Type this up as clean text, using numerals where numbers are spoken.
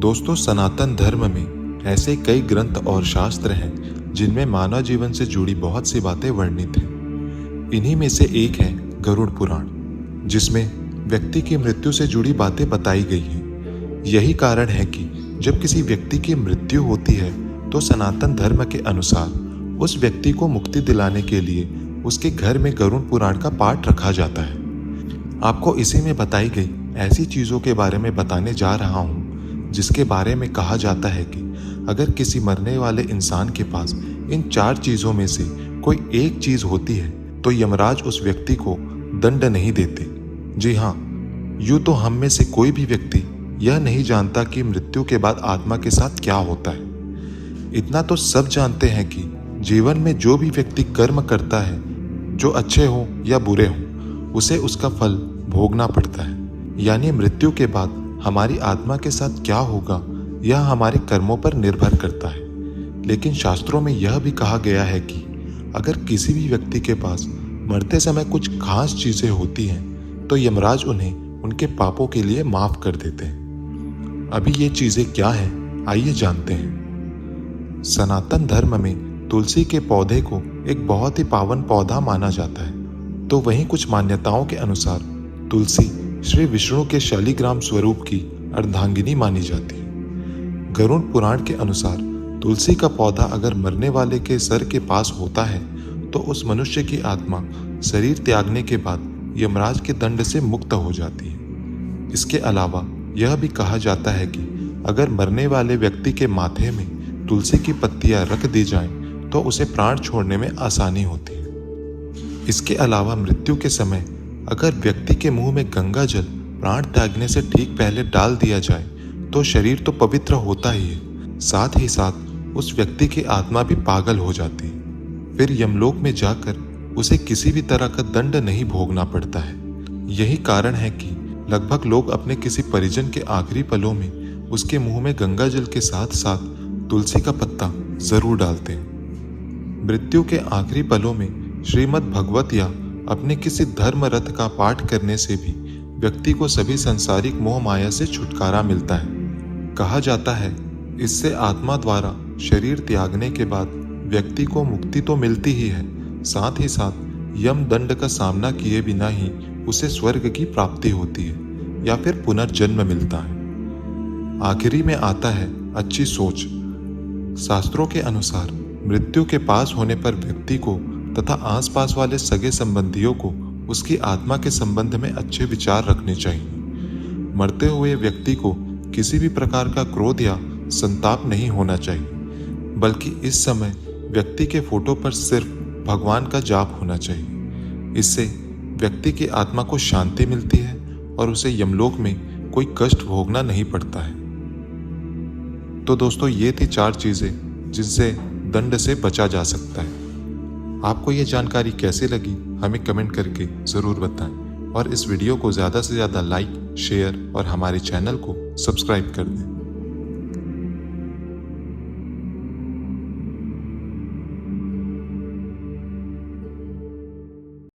दोस्तों, सनातन धर्म में ऐसे कई ग्रंथ और शास्त्र हैं जिनमें मानव जीवन से जुड़ी बहुत सी बातें वर्णित हैं। इन्हीं में से एक है गरुड़ पुराण, जिसमें व्यक्ति की मृत्यु से जुड़ी बातें बताई गई हैं। यही कारण है कि जब किसी व्यक्ति की मृत्यु होती है तो सनातन धर्म के अनुसार उस व्यक्ति को मुक्ति दिलाने के लिए उसके घर में गरुड़ पुराण का पाठ रखा जाता है। आपको इसी में बताई गई ऐसी चीज़ों के बारे में बताने जा रहा हूँ जिसके बारे में कहा जाता है कि अगर किसी मरने वाले इंसान के पास इन 4 चीज़ों में से कोई एक चीज़ होती है तो यमराज उस व्यक्ति को दंड नहीं देते। जी हाँ, यूँ तो हम में से कोई भी व्यक्ति यह नहीं जानता कि मृत्यु के बाद आत्मा के साथ क्या होता है। इतना तो सब जानते हैं कि जीवन में जो भी व्यक्ति कर्म करता है, जो अच्छे हो या बुरे हो, उसे उसका फल भोगना पड़ता है। यानी मृत्यु के बाद हमारी आत्मा के साथ क्या होगा यह हमारे कर्मों पर निर्भर करता है। लेकिन शास्त्रों में यह भी कहा गया है कि अगर किसी भी व्यक्ति के पास मरते समय कुछ खास चीज़ें होती हैं तो यमराज उन्हें उनके पापों के लिए माफ़ कर देते हैं। अभी ये चीज़ें क्या हैं, आइए जानते हैं। सनातन धर्म में तुलसी के पौधे को एक बहुत ही पावन पौधा माना जाता है। तो वहीं कुछ मान्यताओं के अनुसार तुलसी श्री विष्णु के शालिग्राम स्वरूप की अर्धांगिनी मानी जाती है। गरुड़ पुराण के अनुसार तुलसी का पौधा अगर मरने वाले के सर के पास होता है तो उस मनुष्य की आत्मा शरीर त्यागने के बाद यमराज के दंड से मुक्त हो जाती है। इसके अलावा यह भी कहा जाता है कि अगर मरने वाले व्यक्ति के माथे में तुलसी की पत्तियां रख दी जाएं तो उसे प्राण छोड़ने में आसानी होती है। इसके अलावा मृत्यु के समय अगर व्यक्ति के मुंह में गंगा जल प्राण त्यागने से ठीक पहले डाल दिया जाए तो शरीर तो पवित्र होता ही है, साथ ही साथ उस व्यक्ति की आत्मा भी पागल हो जाती है। फिर यमलोक में जाकर उसे किसी भी तरह का दंड नहीं भोगना पड़ता है। यही कारण है कि लगभग लोग अपने किसी परिजन के आखिरी पलों में उसके मुंह में गंगा जल के साथ साथ तुलसी का पत्ता जरूर डालते हैं। मृत्यु के आखिरी पलों में श्रीमद् भगवत या अपने किसी धर्म रथ का पाठ करने से भी व्यक्ति को सभी सांसारिक मोह माया से छुटकारा मिलता है। कहा जाता है इससे आत्मा द्वारा शरीर त्यागने के बाद व्यक्ति को मुक्ति तो मिलती ही है, साथ ही साथ यम दंड का सामना किए बिना ही उसे स्वर्ग की प्राप्ति होती है या फिर पुनर्जन्म मिलता है। आखिरी में आता है अच्छी सोच। शास्त्रों के अनुसार मृत्यु के पास होने पर व्यक्ति को तथा आसपास वाले सगे संबंधियों को उसकी आत्मा के संबंध में अच्छे विचार रखने चाहिए। मरते हुए व्यक्ति को किसी भी प्रकार का क्रोध या संताप नहीं होना चाहिए, बल्कि इस समय व्यक्ति के फोटो पर सिर्फ भगवान का जाप होना चाहिए। इससे व्यक्ति की आत्मा को शांति मिलती है और उसे यमलोक में कोई कष्ट भोगना नहीं पड़ता है। तो दोस्तों, ये थी 4 चीज़ें जिनसे दंड से बचा जा सकता है। आपको ये जानकारी कैसी लगी हमें कमेंट करके ज़रूर बताएं और इस वीडियो को ज़्यादा से ज़्यादा लाइक, शेयर और हमारे चैनल को सब्सक्राइब कर दें।